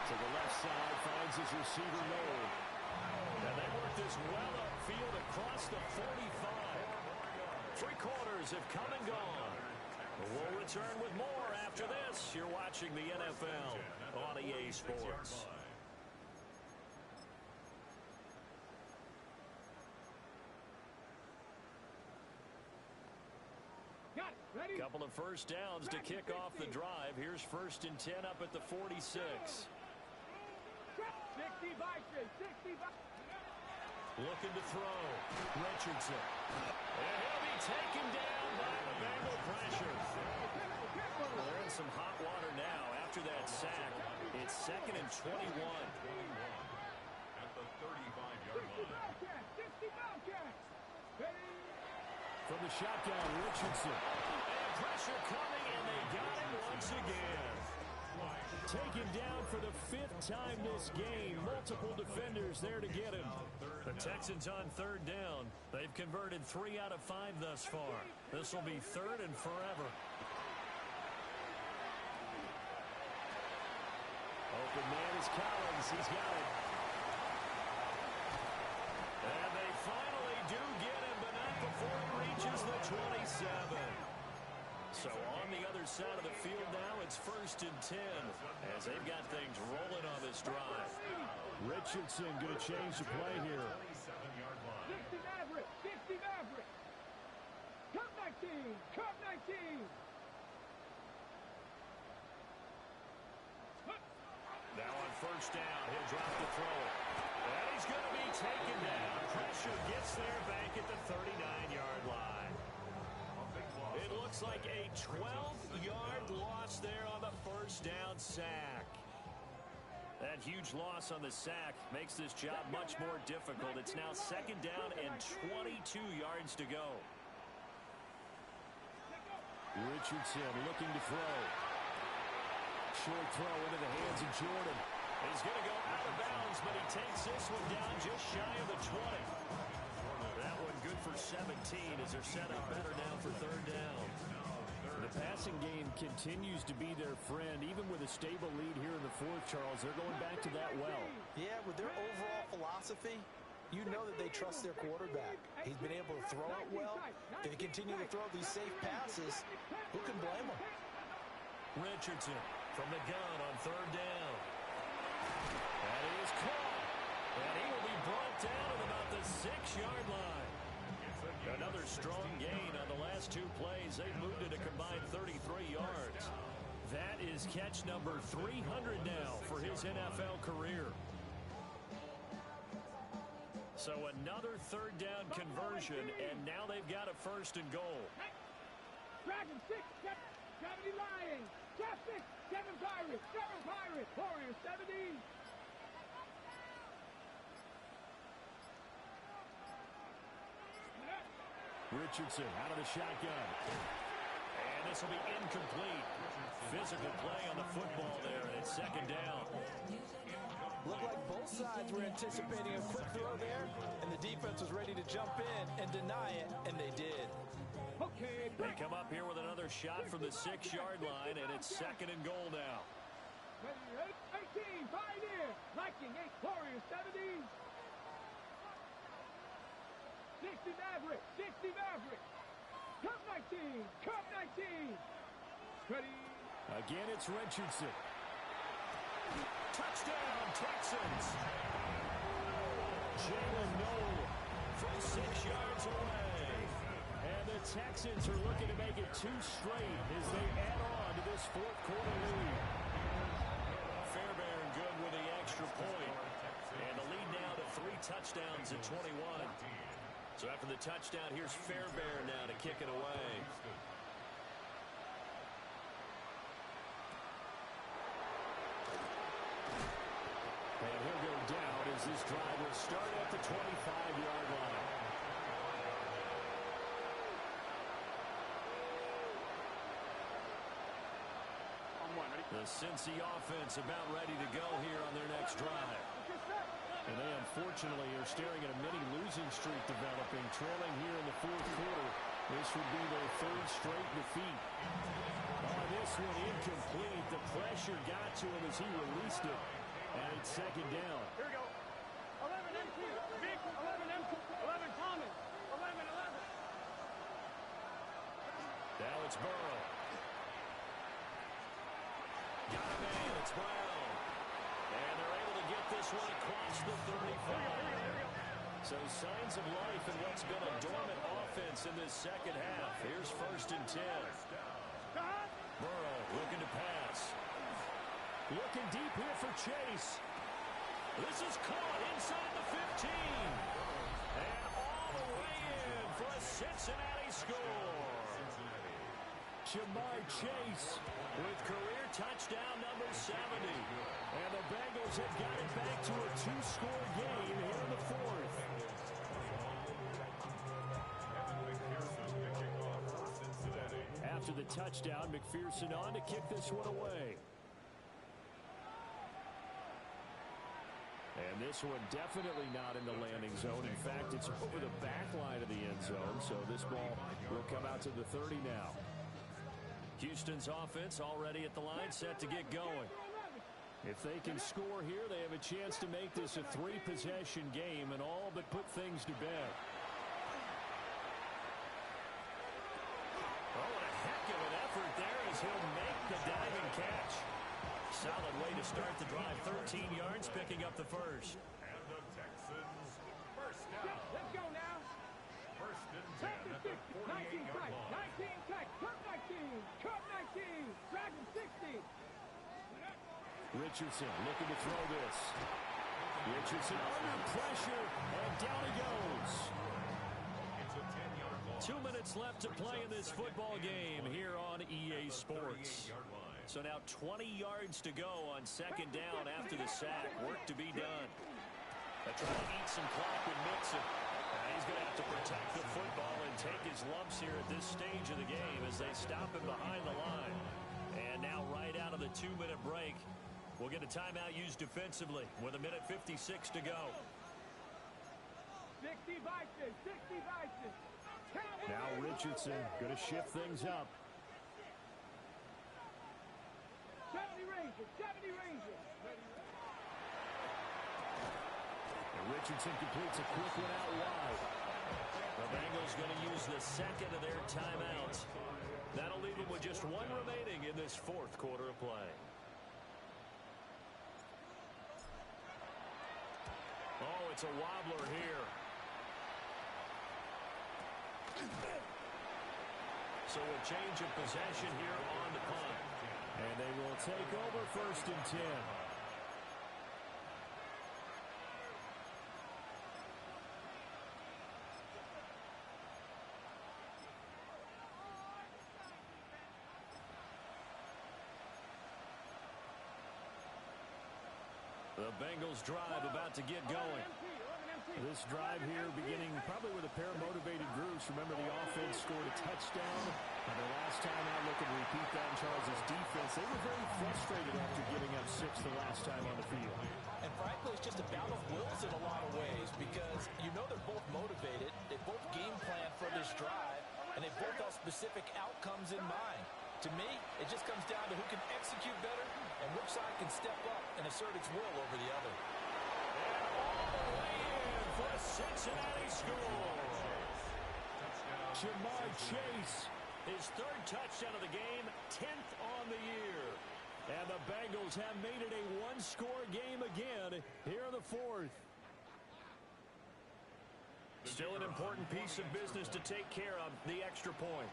To the left side, finds his receiver Lowe. And they work this well upfield across the 45. 3 quarters have come and gone. We'll return with more after this. You're watching the NFL on EA Sports. Got it. Ready? Couple of 1st downs to kick off the drive. Here's 1st and 10 up at the 46. 60 by 60 by. Looking to throw. Richardson. And he'll be taken down by the Bengal pressure. Well, they're in some hot water now after that sack. It's 2nd and 21. At the 35-yard line. 60 Bobcats. From the shotgun, Richardson. And pressure coming, and they got him once again. Taken down for the 5th time this game. Multiple defenders there to get him. The Texans on 3rd down. They've converted 3 out of 5 thus far. This will be 3rd and forever. Open man is Collins. He's got it. And they finally do get him, but not before he reaches the 27. So on the other side of the field now, it's 1st and 10 as they've got things rolling on this drive. Richardson going to change the play here. 60 Maverick, 60 Maverick. Cup 19, Cup 19. Now on 1st down, he'll drop the throw. And he's going to be taken down. Pressure gets there back at the 39-yard line. It looks like a 12-yard loss there on the 1st down sack. That huge loss on the sack makes this job much more difficult. It's now 2nd down and 22 yards to go. Richardson looking to throw. Short throw into the hands of Jordan. He's going to go out of bounds, but he takes this one down just shy of the 20. That one good for 17 as they're set up better now for 3rd down. The passing game continues to be their friend. Even with a stable lead here in the 4th, Charles, they're going back to that well. Yeah, with their overall philosophy, you know that they trust their quarterback. He's been able to throw it well. If they continue to throw these safe passes, who can blame them? Richardson from the gun on 3rd down. That is caught. And he will be brought down at about the 6-yard line. Another strong gain on the last 2 plays. They've moved it a combined 33 yards. That is catch number 300 now for his NFL career. So another 3rd down conversion, and now they've got a 1st and goal. Dragon 6, 70 Lions. Draft 6, 7 Pirates, 7 Pirates. Warriors 70. Richardson out of the shotgun. And this will be incomplete. Physical play on the football there, and it's 2nd down. Looked like both sides were anticipating a quick throw there, and the defense was ready to jump in and deny it, and they did. Okay, they come up here with another shot from the 6-yard line, and it's 2nd and goal now. 18, Pioneer. Viking 8, Warriors 70. 60 Maverick, 60 Maverick. Cup 19, Cup 19. Ready. Again, it's Richardson. Touchdown, Texans. Jalen Noel from 6 yards away. And the Texans are looking to make it 2 straight as they add on to this 4th quarter lead. Fairbairn good with the extra point. And the lead now to 3 touchdowns at 21. So after the touchdown, here's Fairbairn now to kick it away. And he'll go down as this drive will start at the 25-yard line. The Cincy offense about ready to go here on their next drive. And they unfortunately are staring at a mini losing streak developing, trailing here in the 4th quarter. This would be their 3rd straight defeat. Oh, this one incomplete. The pressure got to him as he released it. And it's 2nd down. Here we go. 11 empty. Vic, 11 empty. 11 Thomas. 11. Now it's Burrow. Got a man. It's Brown. And they're able to get this one across the 35. So signs of life in what's been a dormant offense in this 2nd half. Here's 1st and 10. Burrow looking to pass. Looking deep here for Chase. This is caught inside the 15. And all the way in for a Cincinnati score. Jamar Chase with career touchdown number 70. And the Bengals have got it back to a 2-score game here in the 4th. After the touchdown, McPherson on to kick this one away. And this one definitely not in the landing zone. In fact, it's over the back line of the end zone. So this ball will come out to the 30 now. Houston's offense already at the line, set to get going. If they can score here, they have a chance to make this a 3-possession game and all but put things to bed. Oh, and a heck of an effort there as he'll make the diving catch. Solid way to start the drive. 13 yards, picking up the first. And the Texans first down. Let's go now. First and 10 at the 48-yard line. 19 tight. Cut 19. Cut 19. Dragon 60. Richardson looking to throw this. Richardson under pressure, and down he goes. It's a 10-yard loss. 2 minutes left to play in this football game here on EA Sports. 38-yard line. So now 20 yards to go on second down after the sack. Work to be done. They're trying to eat some clock with Mixon. And he's going to have to protect the football and take his lumps here at this stage of the game as they stop him behind the line. And now right out of the 2-minute break, we'll get a timeout used defensively with 1:56 to go. 60 vices. 60 vices. Now Richardson going to shift things up. 70 Rangers. 70 Rangers. And Richardson completes a quick one out wide. The Bengals going to use the second of their timeouts. That'll leave them with just one remaining in this fourth quarter of play. Oh, it's a wobbler here. So a change of possession here on the punt. And they will take over first and 10. The Bengals drive about to get going. This drive here beginning probably with a pair of motivated groups. Remember, the offense scored a touchdown. And the last time out, looking to repeat that in Charles' defense. They were very frustrated after giving up 6 the last time on the field. And frankly, it's just a battle of wills in a lot of ways because you know they're both motivated. They both game plan for this drive, and they both have specific outcomes in mind. To me, it just comes down to who can execute better and which side can step up and assert its will over the other. And all the way in for a Cincinnati score. Jamar Chase, his third touchdown of the game, 10th on the year. And the Bengals have made it a one-score game again here in the fourth. Still an important piece of business to take care of, the extra point.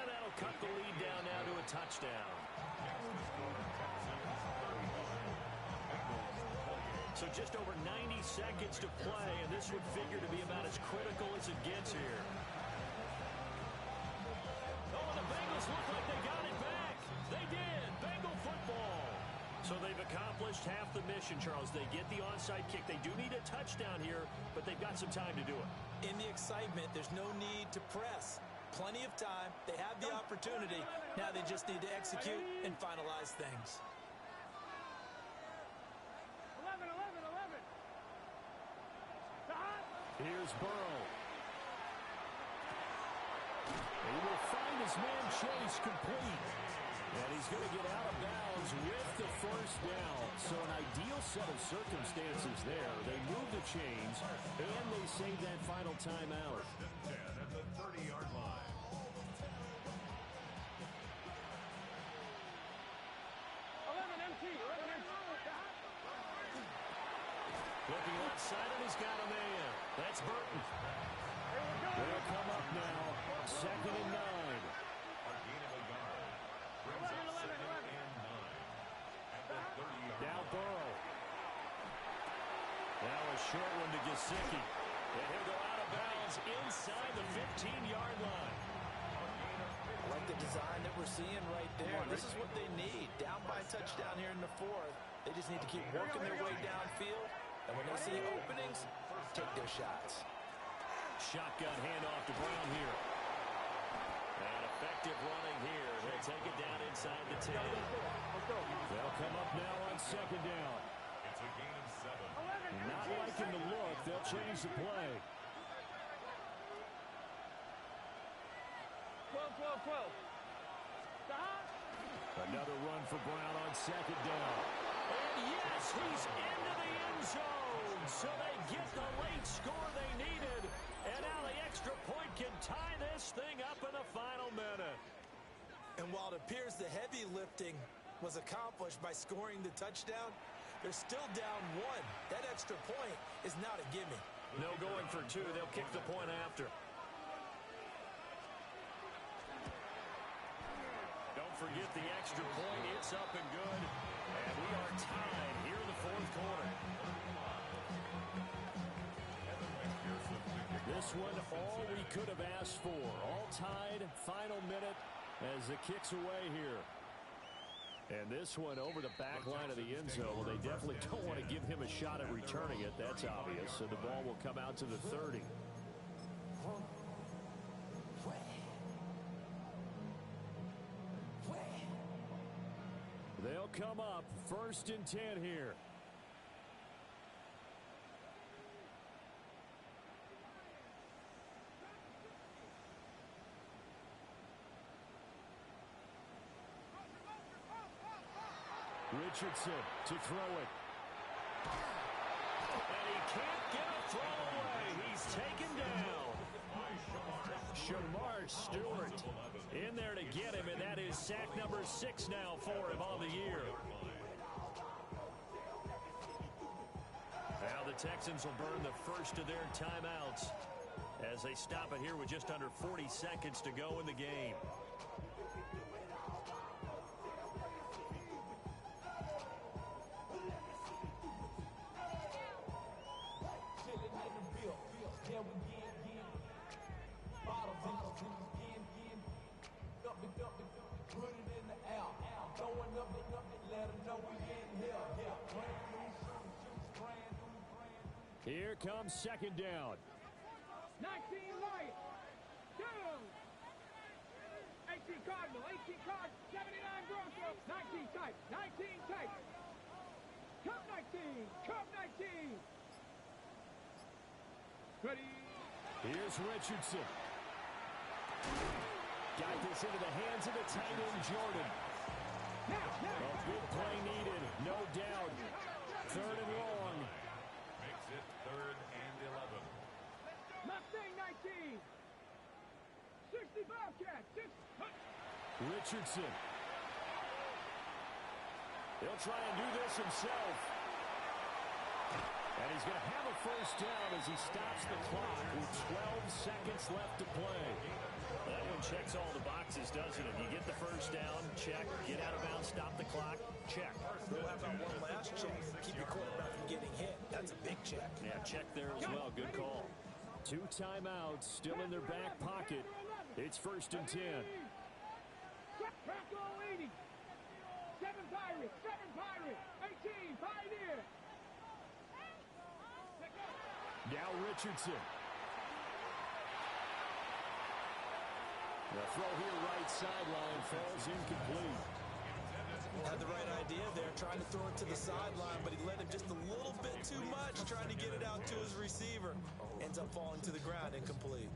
And that'll cut the lead down now to a touchdown. So just over 90 seconds to play, and this would figure to be about as critical as it gets here. Oh, the Bengals look like they got it back. They did. Bengal football. So they've accomplished half the mission, Charles. They get the onside kick. They do need a touchdown here, but they've got some time to do it. In the excitement, there's no need to press. Plenty of time. They have the opportunity. Now they just need to execute and finalize things. 11. Here's Burrow. He will find his man Chase complete. And he's going to get out of bounds with the first down. So an ideal set of circumstances there. They move the chains, and they save that final timeout. 10 at the 30-yard line. Looking outside, and he's got a man. That's Burton. They'll come up now. 2nd and 9. A gain of a yard. Brings up 2nd and 9. At the 30-yard Now line. Burrow. Now a short one to Gesicki. And he'll go out of bounds inside the 15-yard line. I like the design that we're seeing right there. This is what they need. Down by a touchdown here in the fourth. They just need to keep working their way downfield. And when they see openings, take their shots. Shotgun handoff to Brown here. And effective running here. He'll take it down inside the 10. They'll come up now on second down. It's a gain of 7. Not liking the look. They'll change the play. 12. Stop. Another run for Brown on second down. And yes, he's into the end zone. So they get the late score they needed. And now the extra point can tie this thing up in the final minute. And while it appears the heavy lifting was accomplished by scoring the touchdown, they're still down 1. That extra point is not a gimme. No going for 2. They'll kick the point after. Don't forget the extra point. It's up and good. And we are tied here in the fourth quarter. This one, all we could have asked for. All tied, final minute as it kicks away here. And this one over the back line of the end zone. Well, they definitely don't want to give him a shot at returning it. That's obvious. So the ball will come out to the 30. They'll come up 1st and 10 here. Richardson to throw it. And he can't get a throw away. He's taken down. Shamar Stewart in there to get him, and that is sack number 6 now for him on the year. Now the Texans will burn the first of their timeouts as they stop it here with just under 40 seconds to go in the game. Here comes second down. 19 right. 2. 18 Cardinal. 18 Cardinal. 79 Broncos. 19 tight. 19 tight. Cup 19. Cup 19. Ready. Here's Richardson. Got this into the hands of the tight end, Jordan. A big play needed, no doubt. 3rd and long. Makes it 3rd and 11. Mustang 19. 60 Bobcat. 6. Richardson. He'll try and do this himself. And he's going to have a first down as he stops the clock with 12 seconds left to play. That one checks all the boxes, doesn't it? You get the first down, check. Get out of bounds, stop the clock, check. We'll have that one last check. Keep your quarterback from getting hit. That's a big check. Yeah, check there as well. Good call. 2 timeouts still in their back pocket. It's 1st and 10. Bronco 80. 7 Pirates. 7 Pirates. 18 Pioneer. Now Richardson. The throw here right sideline falls incomplete. Had the right idea there, trying to throw it to the sideline, but he led him just a little bit too much, trying to get it out to his receiver. Ends up falling to the ground, incomplete.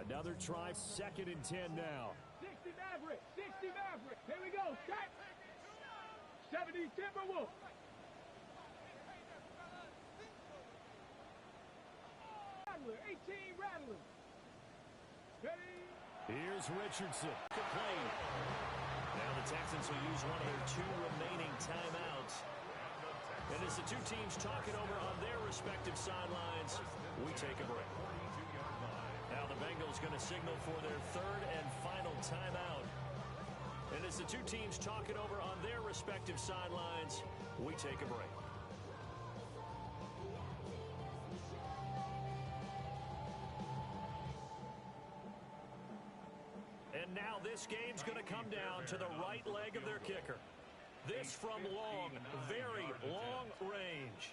Another try, 2nd and 10 now. 60 Maverick. 60 Maverick. Here we go. Set. 70 Timberwolf. Rattler. 18 Rattler. Ready. Here's Richardson. Play. Now the Texans will use one of their 2 remaining timeouts. And as the 2 teams talk it over on their respective sidelines, we take a break. Now the Bengals going to signal for their 3rd and final timeout. And as the 2 teams talk it over on their respective sidelines, we take a break. And now this game's going to come down to the right leg of their kicker. This from long, very long range.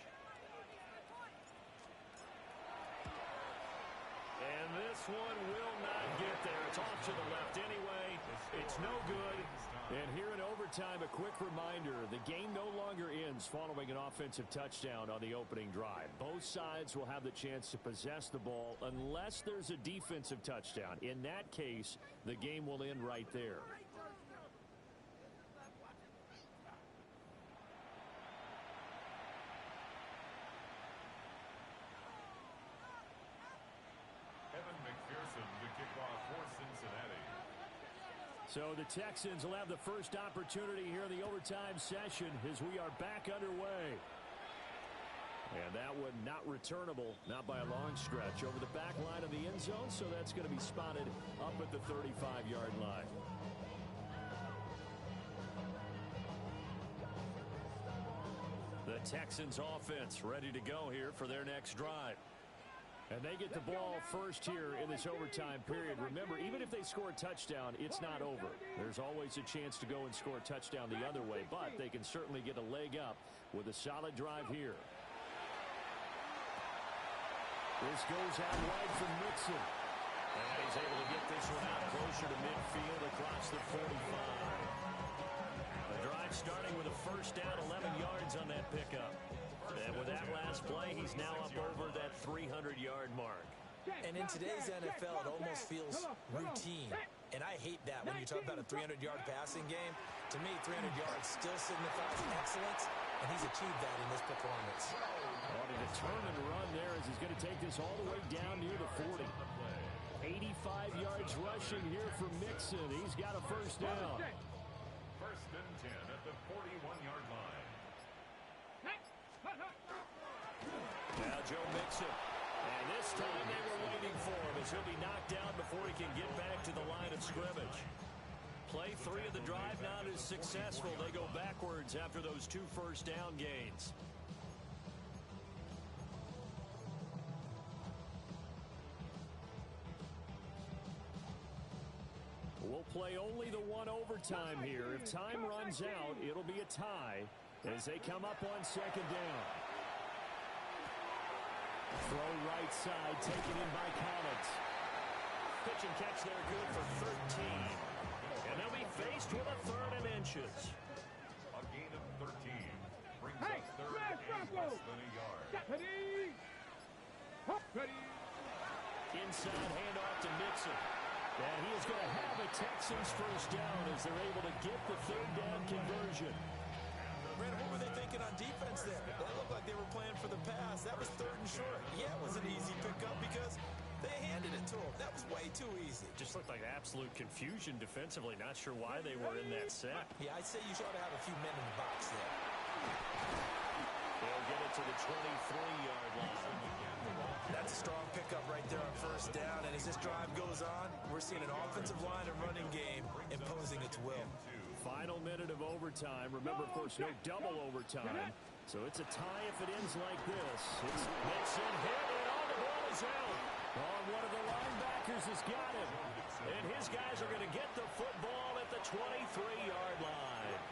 And this one will not get there. It's off to the left anyway. It's is no good. And here in overtime, a quick reminder, the game no longer ends following an offensive touchdown on the opening drive. Both sides will have the chance to possess the ball unless there's a defensive touchdown. In that case, the game will end right there. So the Texans will have the first opportunity here in the overtime session as we are back underway. And that one not returnable, not by a long stretch, over the back line of the end zone, so that's going to be spotted up at the 35-yard line. The Texans offense ready to go here for their next drive. And they get the ball first here in this overtime period. Remember, even if they score a touchdown, it's not over. There's always a chance to go and score a touchdown the other way, but they can certainly get a leg up with a solid drive here. This goes out wide from Mixon. And he's able to get this one out closer to midfield across the 45. The drive starting with a first down, 11 yards on that pickup. And with that last play, he's now up over that 300-yard mark. And in today's NFL, it almost feels routine. And I hate that when you talk about a 300-yard passing game. To me, 300 yards still signifies excellence, and he's achieved that in this performance. On a determined run there as he's going to take this all the way down near the 40. 85 yards rushing here for Mixon. He's got a first down. First and 10 at the 41-yard line. Now Joe Mixon. And this time they were waiting for him as he'll be knocked down before he can get back to the line of scrimmage. Play 3 of the drive not as successful. They go backwards after those 2 first down gains. We'll play only the one overtime here. If time runs out, it'll be a tie as they come up on second down. Throw right side, taken in by Collins. Pitch and catch there, good for 13. And they'll be faced with a 3rd and inches. A gain of 13 brings up 3rd and less than a yard. Inside handoff to Mixon. And he is going to have a Texans first down as they're able to get the 3rd down conversion. Brandon, what were they thinking on defense there? That looked like they were playing for the pass. That was 3rd and short. Yeah, it was an easy pickup because they handed it to him. That was way too easy. Just looked like absolute confusion defensively. Not sure why they were in that set. Yeah, I'd say you ought to have a few men in the box there. They'll get it to the 23-yard line. That's a strong pickup right there on first down. And as this drive goes on, we're seeing an offensive line and running game imposing its will. Final minute of overtime. Remember, of course, no double overtime. So it's a tie if it ends like this. It's Mixon hit, and all the ball is out. One of the linebackers has got him. And his guys are going to get the football at the 23-yard line.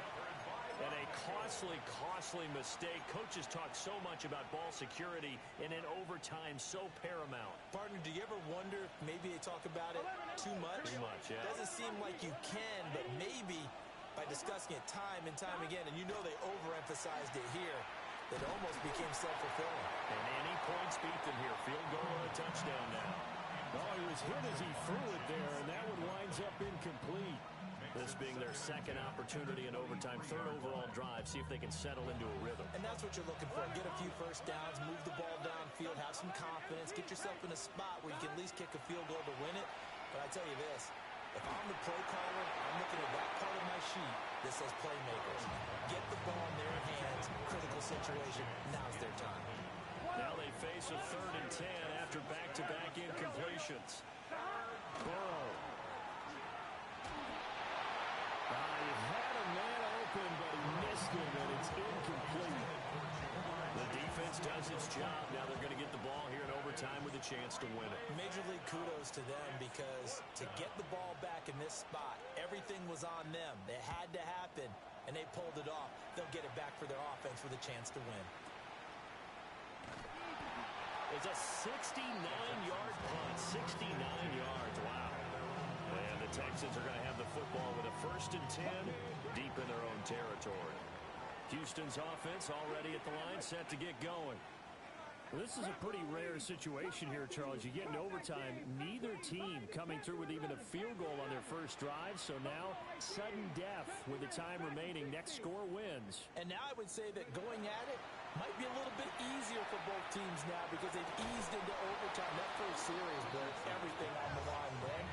And a costly mistake. Coaches talk so much about ball security and in overtime so paramount. Partner, do you ever wonder if maybe they talk about it too much? Too much, yeah. Doesn't seem like you can, but maybe by discussing it time and time again, and you know they overemphasized it here, it almost became self-fulfilling. And any points beat them here. Field goal or a touchdown now. Oh, he was hit as he threw it there, and that one winds up incomplete. This being their second opportunity in overtime, 3rd overall drive, see if they can settle into a rhythm. And that's what you're looking for. Get a few first downs, move the ball downfield, have some confidence, get yourself in a spot where you can at least kick a field goal to win it. But I tell you this, if I'm the play caller, I'm looking at that part of my sheet that says playmakers. Get the ball in their hands, critical situation, now's their time. Now they face a 3rd and 10 after back-to-back incompletions. Burrow. He had a man open, but he missed him, and it's incomplete. The defense does its job. Now they're going to get the ball here in overtime with a chance to win it. Major League kudos to them because to get the ball back in this spot, everything was on them. It had to happen, and they pulled it off. They'll get it back for their offense with a chance to win. It's a 69-yard punt. 69 yards. Wow. And the Texans are going to have the the football with a 1st and 10 deep in their own territory. Houston's offense already at the line, set to get going. Well, this is a pretty rare situation here, Charles. You get in overtime, neither team coming through with even a field goal on their first drive. So now, sudden death with the time remaining. Next score wins. And now I would say that going at it might be a little bit easier for both teams now because they've eased into overtime. That first series, but everything on the line then.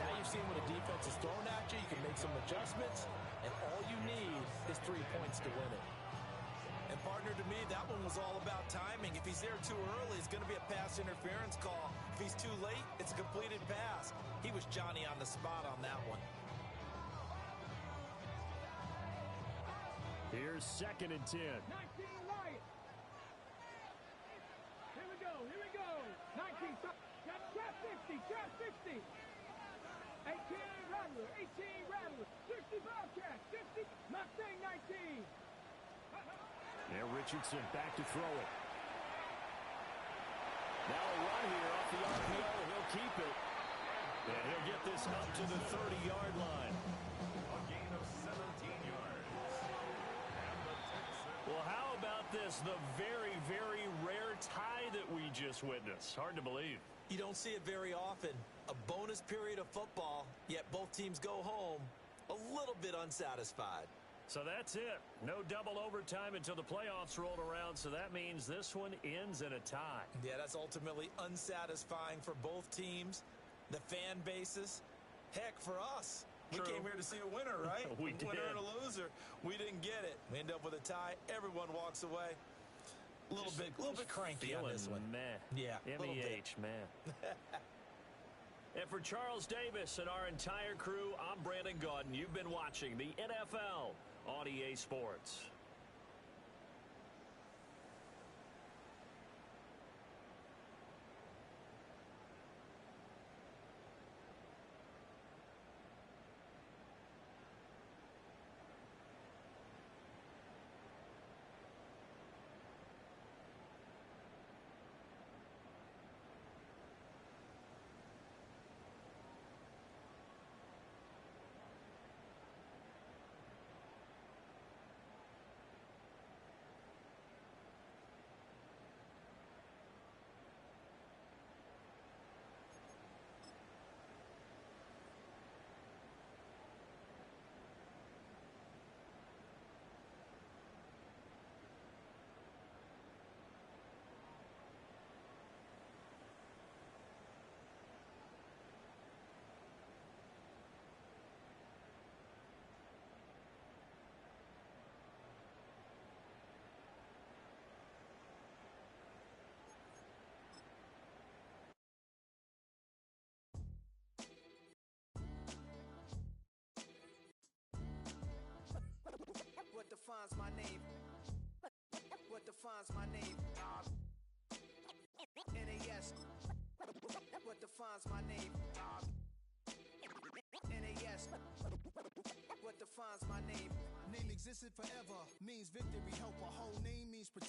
Now you're seeing when a defense is thrown at you, you can make some adjustments, and all you need is 3 points to win it. And partner, to me, that one was all about timing. If he's there too early, it's going to be a pass interference call. If he's too late, it's a completed pass. He was Johnny on the spot on that one. Here's 2nd and 10. 19 right. Here we go. 19. Trap 50. 18 Rattler. 60 Bobcat. 50. Mustang 19. And Richardson back to throw it. Now a run here off the RPO. He'll keep it. And he'll get this up to the 30-yard line. A gain of 17 yards. And the Texans. Well, how about this? The very, very rare tie that we just witnessed. Hard to believe. You don't see it very often. A bonus period of football, yet both teams go home a little bit unsatisfied. So that's it. No double overtime until the playoffs rolled around, so that means this one ends in a tie. Yeah, that's ultimately unsatisfying for both teams, the fan bases. Heck, for us. True. We came here to see a winner, right? We did. Winner and a loser. We didn't get it. We end up with a tie. Everyone walks away. A little bit cranky on this one. Meh. Yeah, MEH, man. And for Charles Davis and our entire crew, I'm Brandon Gaudin. You've been watching the NFL on EA Sports. What defines my name? What defines my name? NAS. What defines my name? NAS. What defines my name? Name existed forever, means victory, help. A whole name means protection.